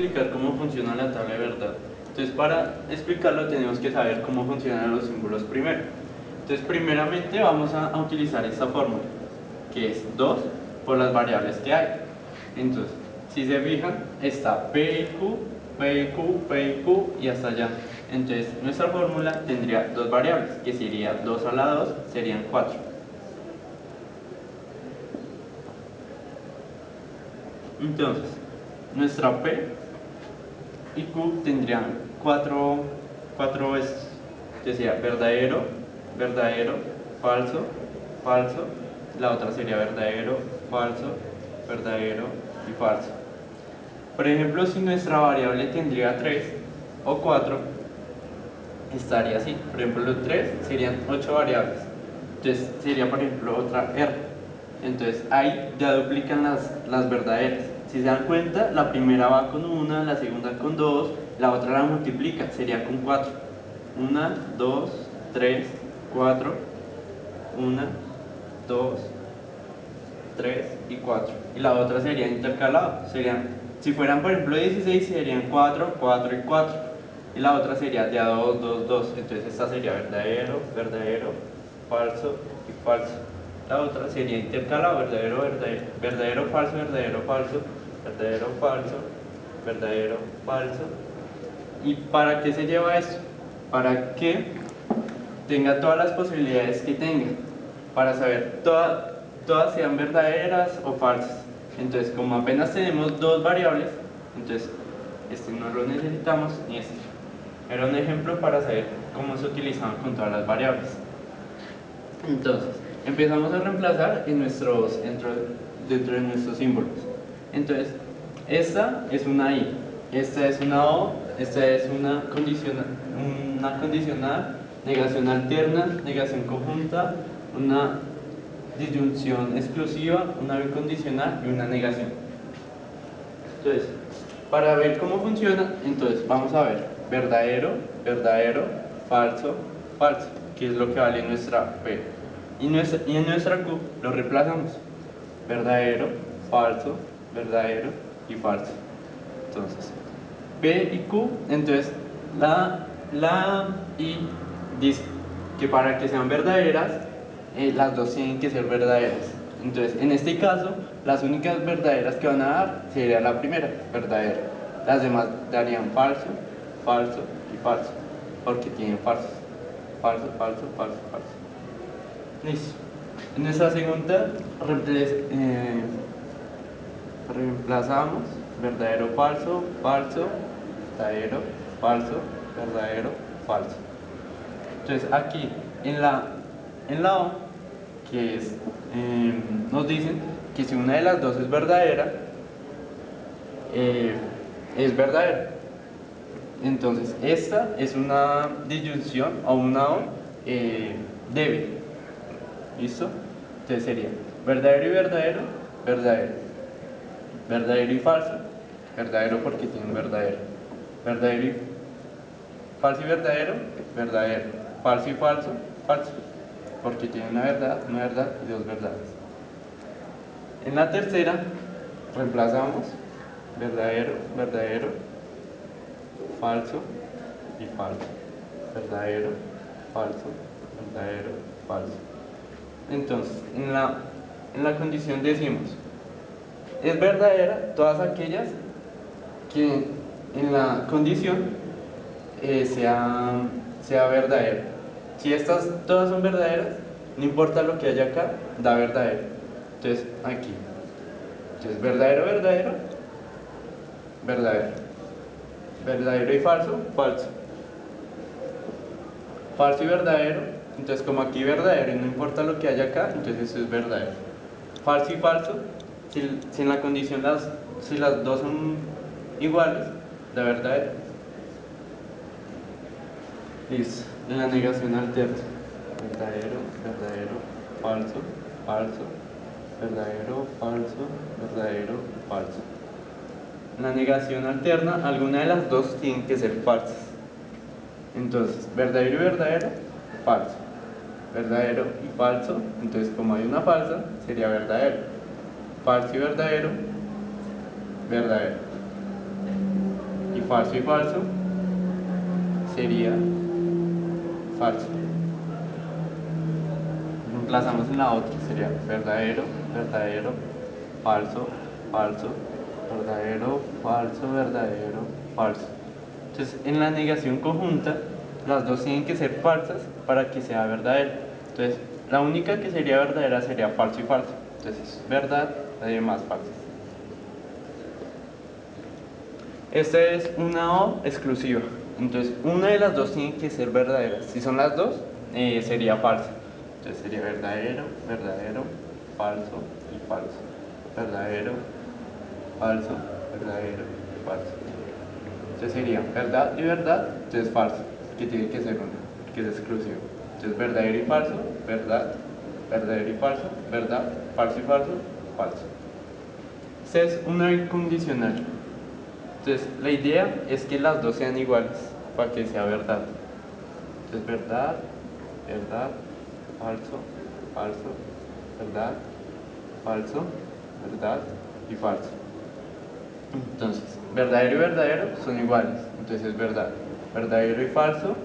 explicar cómo funciona la tabla de verdad. Entonces, para explicarlo tenemos que saber cómo funcionan los símbolos primero. Entonces, primeramente vamos a utilizar esta fórmula, que es 2 por las variables que hay. Entonces, si se fijan, está P y Q, P y Q, P y Q y hasta allá. Entonces, nuestra fórmula tendría dos variables, que sería 2 a la 2, serían 4. Entonces, nuestra P y Q tendrían cuatro veces, que sería verdadero, verdadero, falso, falso. La otra sería verdadero, falso, verdadero y falso. Por ejemplo, si nuestra variable tendría 3 o 4, estaría así. Por ejemplo, los 3 serían 8 variables. Entonces sería, por ejemplo, otra R. Entonces ahí ya duplican las verdaderas. Si se dan cuenta, la primera va con 1, la segunda con 2, la otra la multiplica, sería con 4. 1, 2, 3, 4, 1, 2, 3 y 4. Y la otra sería intercalado. Si fueran, por ejemplo, 16, serían 4, 4 y 4. Y la otra sería de a 2, 2, 2. Entonces esta sería verdadero, verdadero, falso y falso. La otra sería intercalado, verdadero, verdadero, verdadero, falso, verdadero, falso, verdadero, falso, verdadero, falso. ¿Y para qué se lleva esto? Para que tenga todas las posibilidades que tenga, para saber todas sean verdaderas o falsas. Entonces, como apenas tenemos dos variables, entonces este no lo necesitamos ni este. Era un ejemplo para saber cómo se utilizaban con todas las variables. Entonces, empezamos a reemplazar dentro de nuestros símbolos. Entonces, esta es una I, esta es una O, esta es una condicional, negación alterna, negación conjunta, una disyunción exclusiva, una bicondicional y una negación. Entonces, para ver cómo funciona, entonces vamos a ver verdadero, verdadero, falso, falso, que es lo que vale nuestra P. Y en nuestra Q lo reemplazamos. Verdadero, falso, verdadero y falso. Entonces, P y Q, entonces la I dice que para que sean verdaderas, las dos tienen que ser verdaderas. Entonces, en este caso, las únicas verdaderas que van a dar sería la primera, verdadera. Las demás darían falso, falso y falso, porque tienen falsos. Falso, falso, falso, falso. Listo. En esta segunda reemplazamos verdadero, falso, falso, verdadero, falso, verdadero, falso. Entonces aquí en la O, que es, nos dicen que si una de las dos es verdadera, es verdadera. Entonces esta es una disyunción o una O débil. ¿Listo? Entonces sería verdadero y verdadero, verdadero. Verdadero y falso, verdadero porque tiene un verdadero. Verdadero y falso y verdadero, verdadero. Falso y falso, falso, porque tiene una verdad y dos verdades. En la tercera reemplazamos verdadero, verdadero, falso y falso. Verdadero, falso, verdadero, falso. Entonces, en la condición decimos, es verdadera todas aquellas que en la condición sea verdadera. Si estas todas son verdaderas, no importa lo que haya acá, da verdadero. Entonces, aquí. Entonces, verdadero, verdadero, verdadero. Verdadero y falso, falso. Falso y verdadero, entonces como aquí verdadero y no importa lo que haya acá, entonces eso es verdadero. Falso y falso, si en la condición si las dos son iguales, da verdadero. Listo, en la negación alterna. Verdadero, verdadero, falso, falso, verdadero, falso, verdadero, falso. En la negación alterna, alguna de las dos tienen que ser falsas. Entonces, verdadero y verdadero, falso. Verdadero y falso, entonces como hay una falsa, sería verdadero. Falso y verdadero, verdadero. falso y falso sería falso. Reemplazamos en la otra, sería verdadero, verdadero, falso, falso, verdadero, falso, verdadero, falso. Entonces, en la negación conjunta, las dos tienen que ser falsas para que sea verdadero. Entonces, la única que sería verdadera sería falso y falso. Entonces, verdad, las demás falsas. Esta es una O exclusiva. Entonces, una de las dos tiene que ser verdadera. Si son las dos, sería falsa. Entonces sería verdadero, verdadero, falso y falso. Verdadero, falso, verdadero, falso. Entonces sería verdad y verdad, entonces falso, que tiene que ser uno, que es exclusivo. Entonces verdadero y falso, verdad, verdadero y falso, verdad, falso y falso, falso. Esta es una incondicional. Entonces la idea es que las dos sean iguales para que sea verdad. Entonces verdad, verdad, falso, falso, verdad, falso, verdad y falso. Entonces, verdadero y verdadero son iguales, entonces es verdad. Verdadero y falso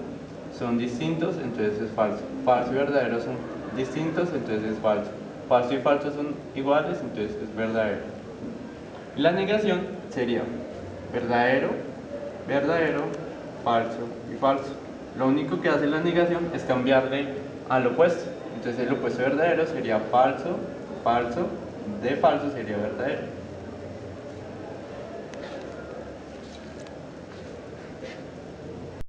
son distintos, entonces es falso. Falso y verdadero son distintos, entonces es falso. Falso y falso son iguales, entonces es verdadero. Y la negación sería verdadero, verdadero, falso y falso. Lo único que hace la negación es cambiarle al opuesto. Entonces el opuesto de verdadero sería falso, falso, de falso sería verdadero.